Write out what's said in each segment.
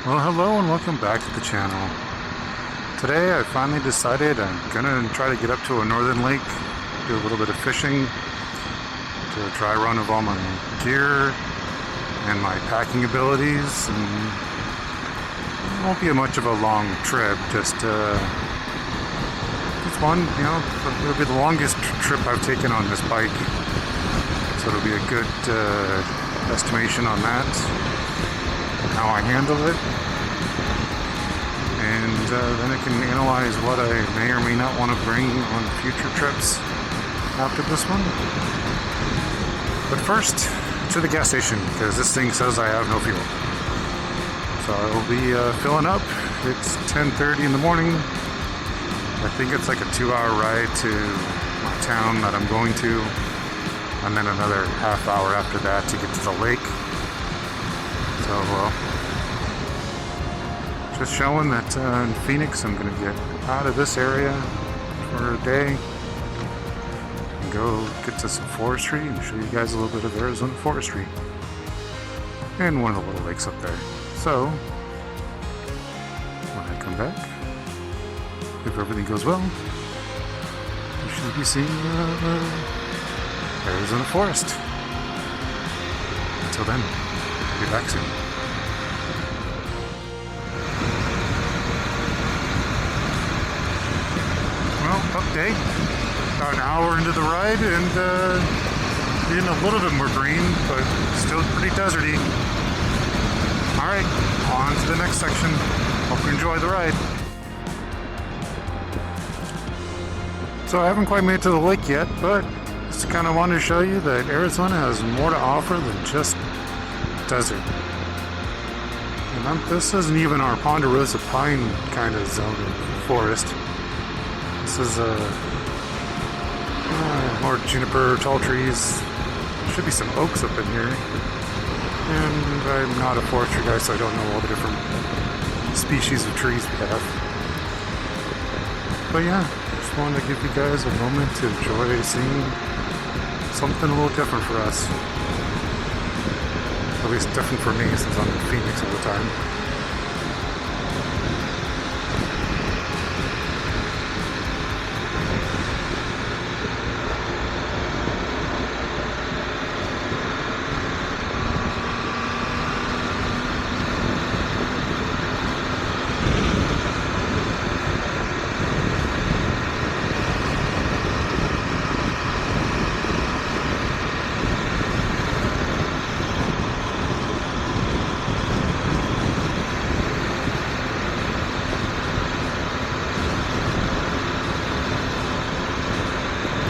Well, hello and welcome back to the channel. Today I finally decided I'm gonna try to get up to a northern lake, do a little bit of fishing, do a dry run of all my gear and my packing abilities, and it won't be much of a long trip, just one, it'll be the longest trip I've taken on this bike, so it'll be a good estimation on that, how I handle it, and then I can analyze what I may or may not want to bring on future trips after this one. But first, to the gas station, because this thing says I have no fuel. So I'll be filling up. It's 10:30 in the morning. I think it's like a 2-hour ride to my town that I'm going to, and then another half hour after that to get to the lake. So, just showing that in Phoenix I'm going to get out of this area for a day and go get to some forestry and show you guys a little bit of Arizona forestry and one of the little lakes up there. So, when I come back, if everything goes well, you should be seeing Arizona forest. Until then, be back soon. Well, update. About an hour into the ride and getting a little bit more green, but still pretty deserty. Alright, on to the next section. Hope you enjoy the ride. So I haven't quite made it to the lake yet, but just kind of wanted to show you that Arizona has more to offer than just desert. And this isn't even our ponderosa pine kind of zone of forest. This is more juniper, tall trees. There should be some oaks up in here. And I'm not a forestry guy, so I don't know all the different species of trees we have. But yeah, just wanted to give you guys a moment to enjoy seeing something a little different for us. At least different for me, since I'm in Phoenix all the time.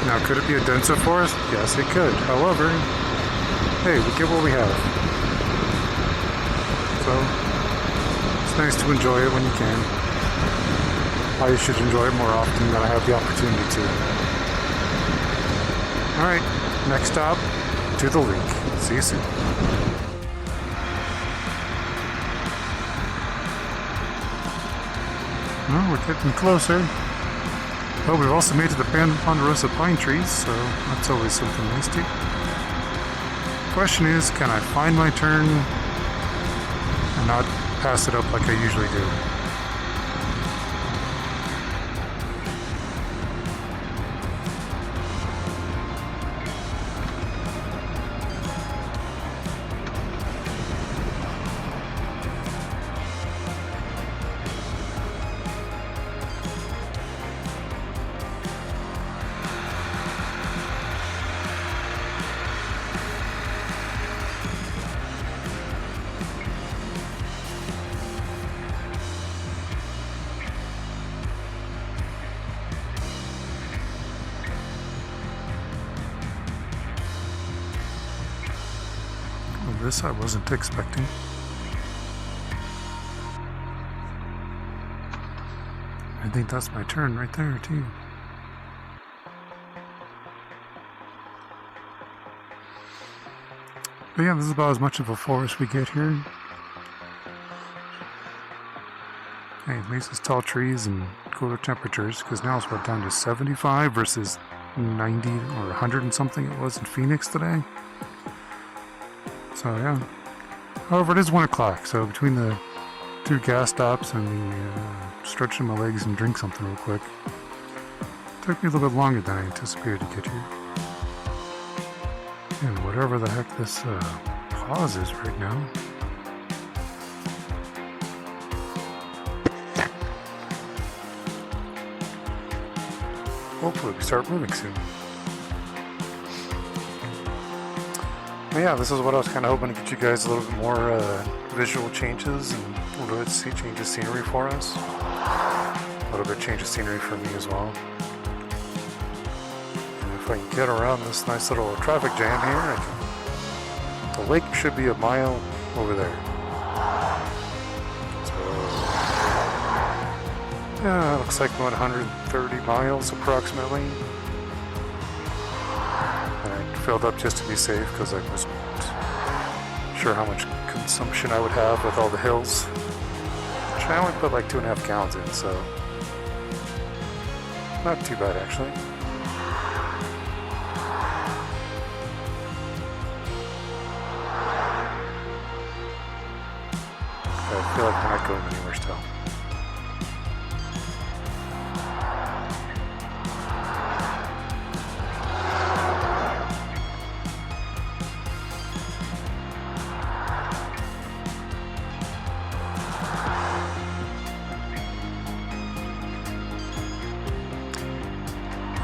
Now, could it be a denser forest? Yes, it could. However, hey, we get what we have. So, it's nice to enjoy it when you can. I should enjoy it more often than I have the opportunity to. Alright, next stop, to the lake. See you soon. Well, we're getting closer. Well, we've also made it to the ponderosa pine trees, so that's always something nice too. Question is, can I find my turn and not pass it up like I usually do? This I wasn't expecting. I think that's my turn right there too. But yeah, this is about as much of a forest we get here. Hey, at least it's tall trees and cooler temperatures, because now it's what, down to 75 versus 90 or 100 and something it was in Phoenix today. So yeah. However, it is 1 o'clock, so between the 2 gas stops and stretching my legs and drink something real quick. Took me a little bit longer than I anticipated to get here. And whatever the heck this pause is right now. Hopefully we start moving soon. But yeah, this is what I was kind of hoping to get you guys a little bit more visual changes and a little bit change of scenery for us. A little bit change of scenery for me as well. And if I can get around this nice little traffic jam here, the lake should be a mile over there. So, yeah, looks like 130 miles approximately. And I filled up just to be safe because I wasn't sure how much consumption I would have with all the hills. Which I only put like 2.5 gallons in, so not too bad actually. I feel like we're not going anywhere still.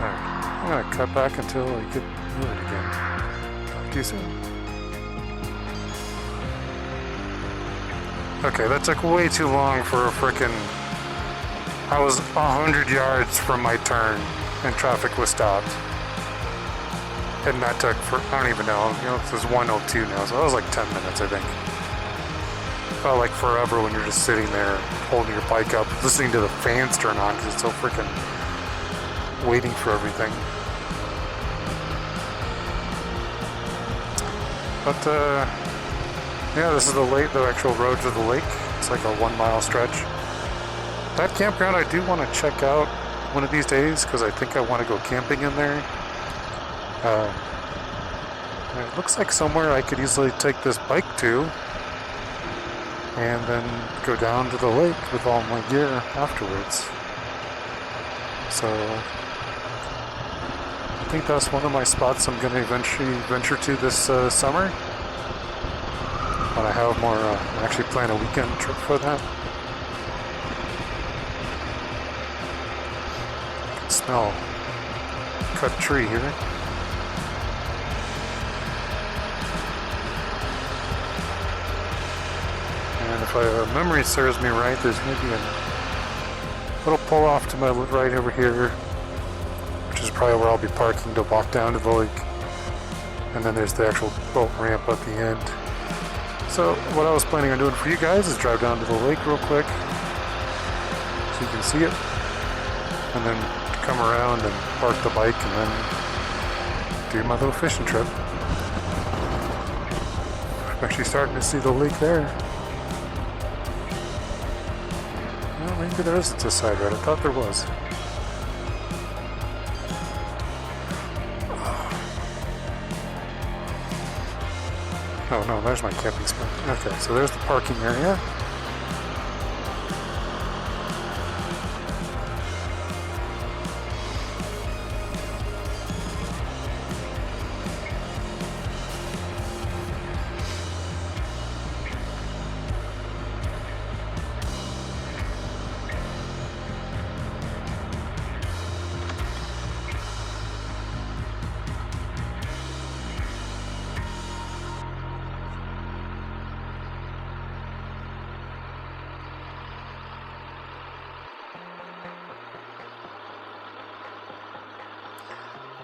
Alright, I'm gonna cut back until I get moving again. Talk to you soon. Okay, that took way too long for a frickin'... I was 100 yards from my turn and traffic was stopped. And that took for, I don't even know, it was 1:02 now, so that was like 10 minutes I think. Felt like forever when you're just sitting there holding your bike up, listening to the fans turn on because it's so frickin' waiting for everything. But yeah, this is the lake, the actual road to the lake. It's like a 1 mile stretch. That campground I do want to check out one of these days because I think I want to go camping in there. It looks like somewhere I could easily take this bike to and then go down to the lake with all my gear afterwards. So I think that's one of my spots I'm going to eventually venture to this summer. When I have more, actually plan a weekend trip for that. I can smell cut tree here. And if memory serves me right, there's going to be a little pull off to my right over here, which is probably where I'll be parking to walk down to the lake. And then there's the actual boat ramp at the end. So what I was planning on doing for you guys is drive down to the lake real quick so you can see it, and then come around and park the bike and then do my little fishing trip. I'm actually starting to see the lake there. Well, maybe there isn't a side road. I thought there was. Oh no, there's my camping spot. Okay, so there's the parking area.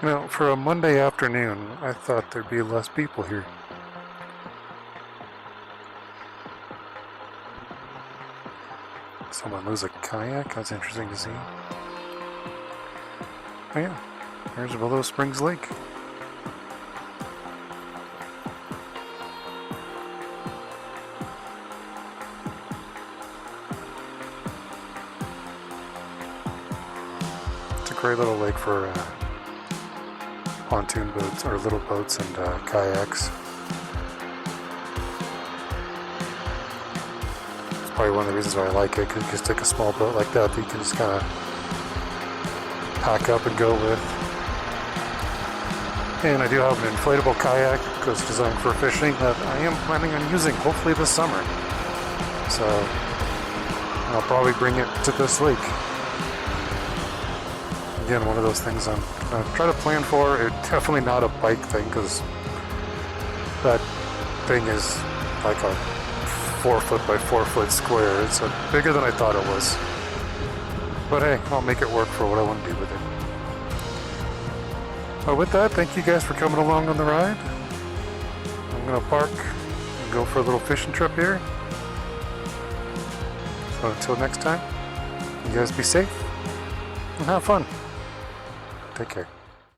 You know, for a Monday afternoon, I thought there'd be less people here. Someone lose a kayak? That's interesting to see. Oh yeah, there's Willow Springs Lake. It's a great little lake for pontoon boats or little boats and kayaks. It's probably one of the reasons why I like it, because you just take a small boat like that you can just kind of pack up and go with. And I do have an inflatable kayak that's designed for fishing that I am planning on using hopefully this summer. So I'll probably bring it to this lake. Again, one of those things I'm going to try to plan for. It's definitely not a bike thing, because that thing is like a 4 foot by 4 foot square. It's bigger than I thought it was. But hey, I'll make it work for what I want to do with it. But with that, thank you guys for coming along on the ride. I'm going to park and go for a little fishing trip here. So until next time, you guys be safe and have fun. Take care.